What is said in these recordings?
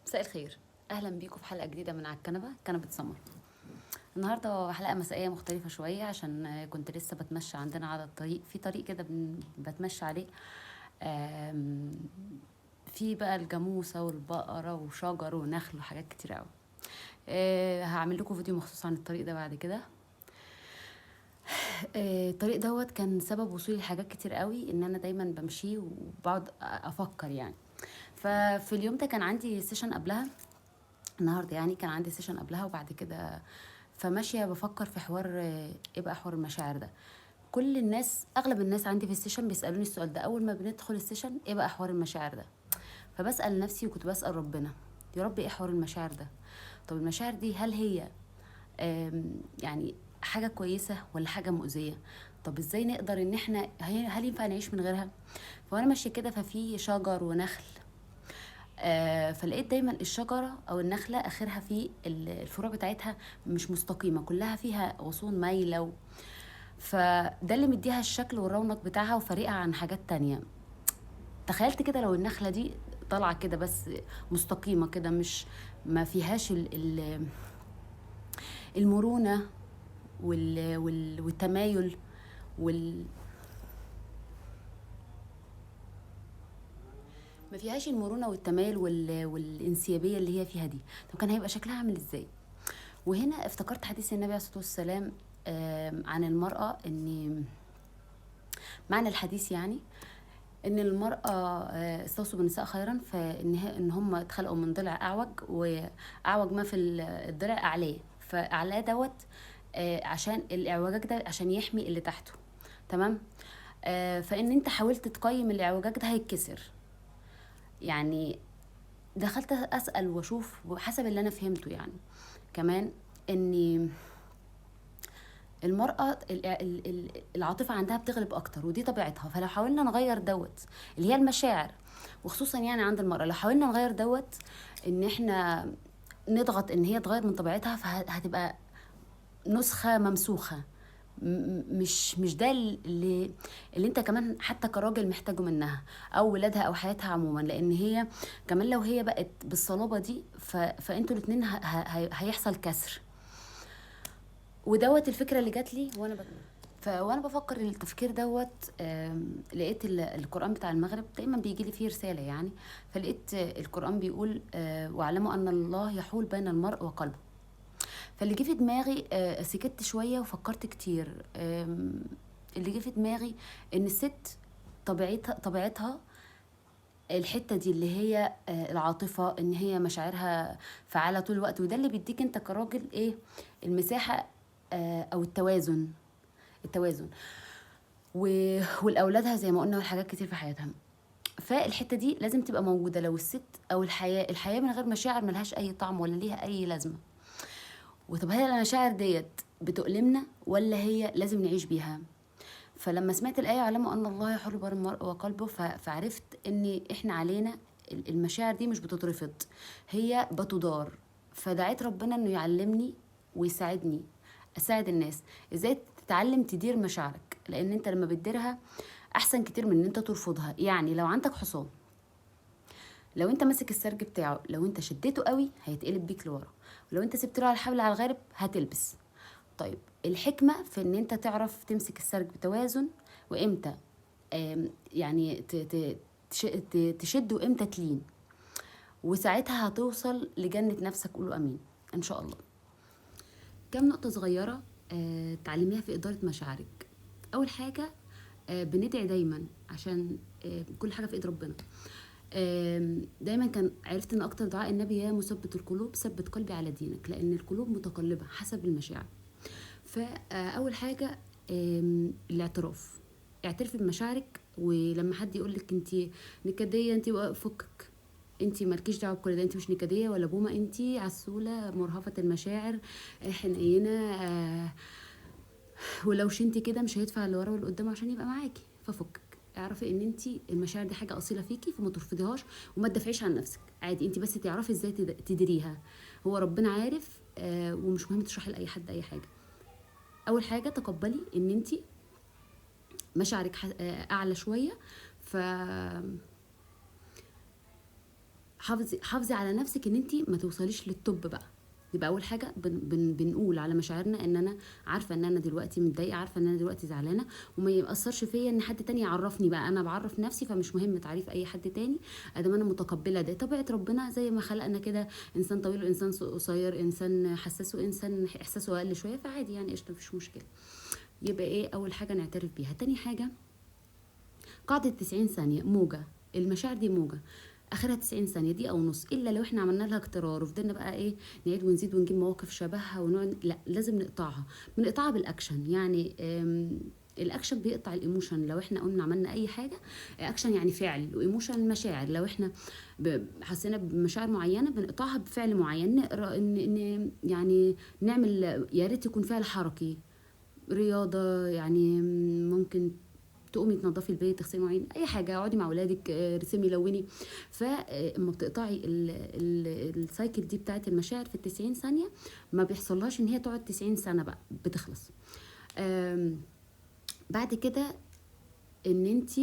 مساء الخير. اهلا بيكم في حلقه جديده من على كنبه سمر. النهارده حلقه مسائيه مختلفه شويه عشان كنت لسه بتمشى عندنا على الطريق، في طريق كده بتمشى عليه. آم، في بقى الجاموسه والبقره وشجر ونخل وحاجات كتير قوي. هعمل لكم فيديو مخصوص عن الطريق ده بعد كده. الطريق دوت كان سبب وصولي لحاجات كتير قوي، ان انا دايما بمشيه وبقعد افكر يعني. ففي اليوم ده كان عندي سيشن قبلها، النهارده يعني كان عندي سيشن قبلها وبعد كده فماشيه بفكر في حوار ايه بقى حوار المشاعر ده. كل الناس، اغلب الناس عندي في السيشن بيسالوني السؤال ده اول ما بندخل السيشن: ايه بقى حوار المشاعر ده؟ فبسال نفسي وكنت بسال ربنا: يا رب ايه حوار المشاعر ده؟ طب المشاعر دي هل هي يعني حاجه كويسه ولا حاجه مؤذيه؟ طب ازاي نقدر ان احنا هل ينفع نعيش من غيرها؟ فانا ماشيه كده ففي شجر ونخل. فلقيت دايما الشجرة أو النخلة آخرها في الفروع بتاعتها مش مستقيمة، كلها فيها غصون مايلة فده اللي مديها الشكل والرونق بتاعها وفريقها عن حاجات تانية. تخيلت كده لو النخلة دي طالعة كده بس مستقيمة كده، مش ما فيهاش المرونة والتمايل وال ما فيهاش المرونة والتمايل والانسيابية اللي هي فيها دي، طب كان هيبقى شكلها عامل ازاي؟ وهنا افتكرت حديث النبي عليه الصلاة والسلام عن المرأة، ان معنى الحديث يعني ان المرأة استوصوا بالنساء خيرا، ان هم اتخلقوا من ضلع اعوج، واعوج ما في الضلع اعلاه، فاعلاه دوت عشان الاعوجاج ده عشان يحمي اللي تحته. تمام. فان انت حاولت تقيم الاعوجاج ده هيتكسر يعني. دخلت اسال واشوف حسب اللي انا فهمته يعني كمان، ان المرأة العاطفة عندها بتغلب أكتر ودي طبيعتها. فلو حاولنا نغير دوت اللي هي المشاعر، وخصوصا يعني عند المرأة، لو حاولنا نغير دوت إن إحنا نضغط إن هي تغير من طبيعتها، فهتبقى نسخة ممسوخة. مش ده اللي انت كمان حتى كراجل محتاجه منها او ولادها او حياتها عموما، لان هي كمان لو هي بقت بالصلابة دي فانتوا الاتنين هيحصل كسر. ودوت الفكره اللي جات لي وانا بفكر التفكير دوت. لقيت القران بتاع المغرب دايما بيجي لي فيه رساله يعني. فلقيت القران بيقول واعلموا ان الله يحول بين المرء وقلبه. فاللي جه في دماغي سكت شويه وفكرت كتير. اللي جه في دماغي ان الست طبيعتها الحته دي اللي هي العاطفه، ان هي مشاعرها فعاله طول الوقت، وده اللي بيديك انت كراجل ايه المساحه او التوازن والاولادها زي ما قلنا والحاجات كتير في حياتها. فالحته دي لازم تبقى موجوده. لو الست او الحياه من غير مشاعر ملهاش اي طعم ولا ليها اي لازمه. وطب هل المشاعر ديت بتؤلمنا ولا هي لازم نعيش بيها؟ فلما سمعت الآية علموا أن الله يحول بين المرء وقلبه، فعرفت إن إحنا علينا المشاعر دي مش بتترفض، هي بتدار. فدعيت ربنا إنه يعلمني ويساعدني أساعد الناس إزاي تتعلم تدير مشاعرك، لأن أنت لما بتديرها أحسن كتير من إن أنت ترفضها. يعني لو عندك حصان، لو أنت ماسك السرج بتاعه، لو أنت شديته قوي هيتقلب بيك لورا، ولو أنت سبت له على الحبل على الغارب هتلبس. طيب الحكمة في ان انت تعرف تمسك السرج بتوازن، وامتى يعني تشد وامتى تلين، وساعتها هتوصل لجنة نفسك. قولوا امين ان شاء الله. كم نقطة صغيرة تعلميها في إدارة مشاعرك. أول حاجة بندعي دايما عشان كل حاجة في إيد ربنا. دايما كان عرفت ان اكتر دعاء النبي: يا مثبت القلوب ثبت قلبي على دينك، لان القلوب متقلبة حسب المشاعر. فاول حاجه الاعتراف. اعترفي بمشاعرك، ولما حد يقول لك انت نكديه، انت فكك، انت مالكيش دعوه بكل ده، انت مش نكديه ولا بومه، انت عسوله مرهفه المشاعر حنينه ولو شنتي كده مش هيدفع اللي ورا واللي قدام عشان يبقى معاكي. ففكك، اعرفي ان انت المشاعر دي حاجه اصيله فيكي، فما ترفضيهاش وما تدافعيش عن نفسك عادي، انت بس تعرفي ازاي تديريها. هو ربنا عارف ومش مهم تشرحي لاي حد اي حاجه. اول حاجه تقبلي ان انت مشاعرك اعلى شويه، ف حافظي على نفسك ان انت ما توصليش للتوب بقى. يبقى اول حاجه بنقول على مشاعرنا ان انا عارفه ان انا دلوقتي متضايقه، عارفه ان انا دلوقتي زعلانه، وما ياثرش فيا ان حد تاني يعرفني بقى. انا بعرف نفسي، فمش مهم تعريف اي حد تاني ادام انا متقبله ده طبيعه ربنا. زي ما خلقنا كده انسان طويل وانسان قصير، انسان حساس وانسان احساسه اقل شويه، فعادي يعني قشطه مفيش مشكله. يبقى ايه اول حاجه نعترف بيها. تاني حاجه قاعده 90 ثانيه موجه. المشاعر دي موجه اخرها 90 ثانيه، دقيقه ونص، الا لو احنا عملنا لها اقترار وفضلنا بقى ايه نعيد ونزيد ونجيب مواقف شبهها ونقعد، لا لازم نقطعها. بنقطعها بالاكشن يعني. الاكشن بيقطع الايموشن. لو احنا قلنا عملنا اي حاجه اكشن يعني فعل، وايموشن مشاعر. لو احنا حسينا بمشاعر معينه بنقطعها بفعل معين. نقرا ان يعني نعمل، يا ريت يكون فعل حركي، رياضه يعني، ممكن تقومي تنظفي البيت، تغسلي مواعين، اي حاجه، اقعدي مع اولادك، رسمي لوني. فاما بتقطعي السايكل دي بتاعت المشاعر في ال90 ثانيه ما بيحصلهاش ان هي تقعد 90 سنه بقى، بتخلص. بعد كده ان انت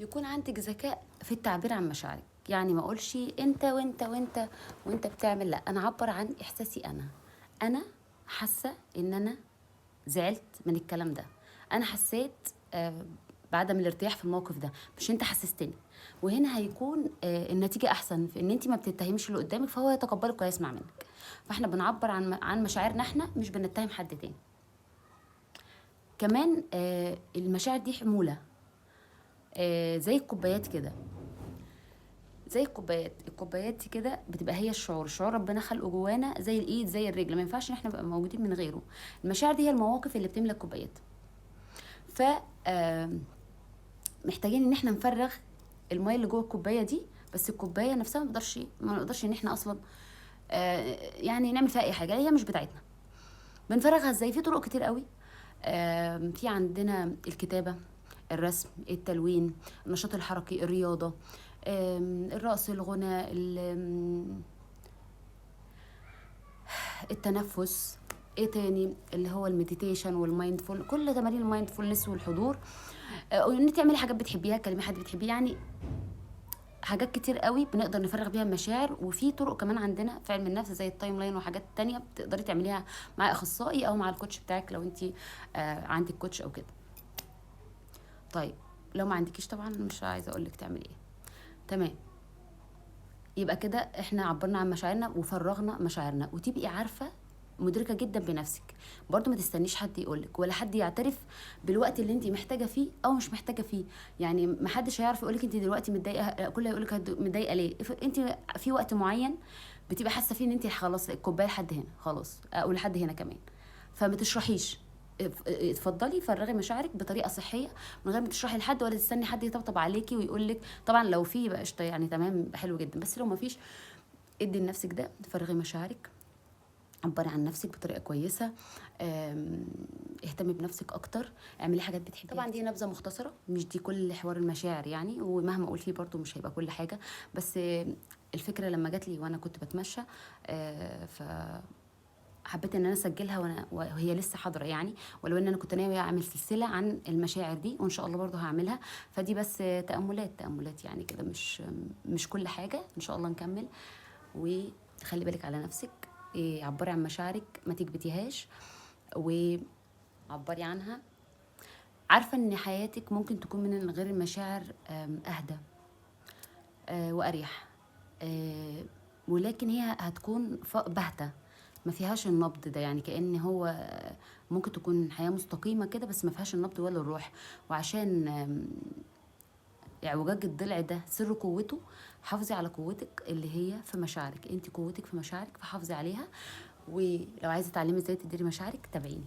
يكون عندك ذكاء في التعبير عن مشاعرك. يعني ما اقولش انت وانت وانت وانت بتعمل، لا انا اعبر عن احساسي. انا حاسه ان انا زعلت من الكلام ده، انا حسيت بعدم الارتياح في الموقف ده، مش انت حسستني. وهنا هيكون النتيجه احسن في ان انت ما بتتهميش اللي قدامك، فهو يتقبلك ويسمع منك. فاحنا بنعبر عن مشاعرنا احنا، مش بنتهم حد تاني. كمان المشاعر دي حموله، زي الكوبايات كده. زي الكوبايات دي كده بتبقى هي الشعور ربنا خلقه جوانا، زي الايد زي الرجل، ما ينفعش ان احنا نبقى موجودين من غيره. المشاعر دي هي المواقف اللي بتملى الكوبايات. ف محتاجين ان احنا نفرغ الميه اللي جوه الكوبايه دي، بس الكوبايه نفسها ما نقدرش ان احنا اصلا يعني نعمل فيها اي حاجه، هي مش بتاعتنا. بنفرغها ازاي؟ في طرق كتير قوي. في عندنا الكتابه، الرسم، التلوين، النشاط الحركي، الرياضه، الرقص، الغناء، التنفس. ايه تاني؟ اللي هو المديتيشن والمايندفول، كل تمارين المايندفولنس والحضور. وان تعملي حاجات بتحبيها، كلمي حد بتحبيه، يعني حاجات كتير قوي بنقدر نفرغ بيها المشاعر. وفي طرق كمان عندنا في علم النفس زي التايم لاين وحاجات تانية بتقدري تعمليها مع اخصائي او مع الكوتش بتاعك لو انت عندك كوتش او كده. طيب لو ما عندكيش طبعا مش عايزه اقول لك تعملي ايه. تمام، يبقى كده احنا عبرنا عن مشاعرنا وفرغنا مشاعرنا. وتبقي عارفه مدركه جدا بنفسك، برضو ما تستنيش حد يقولك ولا حد يعترف بالوقت اللي انت محتاجه فيه او مش محتاجه فيه. يعني ما حدش هيعرف يقولك انت دلوقتي متضايقه، كله هيقولك متضايقه ليه. انت في وقت معين بتبقى حاسه فيه ان انت خلاص الكوبايه لحد هنا خلاص، او لحد هنا كمان، فما تشرحيش. اتفضلي فرغي مشاعرك بطريقه صحيه من غير ما تشرحي لحد ولا تستني حد يطبطب عليكي ويقول لك. طبعا لو في يبقى قشطه يعني تمام حلو جدا، بس لو ما فيش ادي لنفسك ده، فرغي مشاعرك، عبري عن نفسك بطريقه كويسه، اهتمي بنفسك اكتر، اعملي حاجات بتحبيها. طبعا دي نبذه مختصره، مش دي كل حوار المشاعر يعني، ومهما اقول فيه برضو مش هيبقى كل حاجه. بس الفكره لما جات لي وانا كنت بتمشى ف حبيت ان انا اسجلها وهي لسه حاضره يعني، ولو ان انا كنت ناويه اعمل سلسله عن المشاعر دي، وان شاء الله برضو هعملها. فدي بس تاملات يعني كده، مش كل حاجه. ان شاء الله نكمل. وخلي بالك على نفسك، عبري عن مشاعرك، ما تكبتيهاش وعبري عنها. عارفه ان حياتك ممكن تكون من غير المشاعر اهدى واريح، ولكن هي هتكون باهته ما فيهاش النبض ده. يعني كأن هو ممكن تكون حياة مستقيمة كده بس ما فيهاش النبض ولا الروح. وعشان اعوجاج الضلع ده سر قوته، حافظي على قوتك اللي هي في مشاعرك. انت قوتك في مشاعرك، فحافظي عليها. ولو عايزة تعلمي ازاي تديري مشاعرك تابعيني.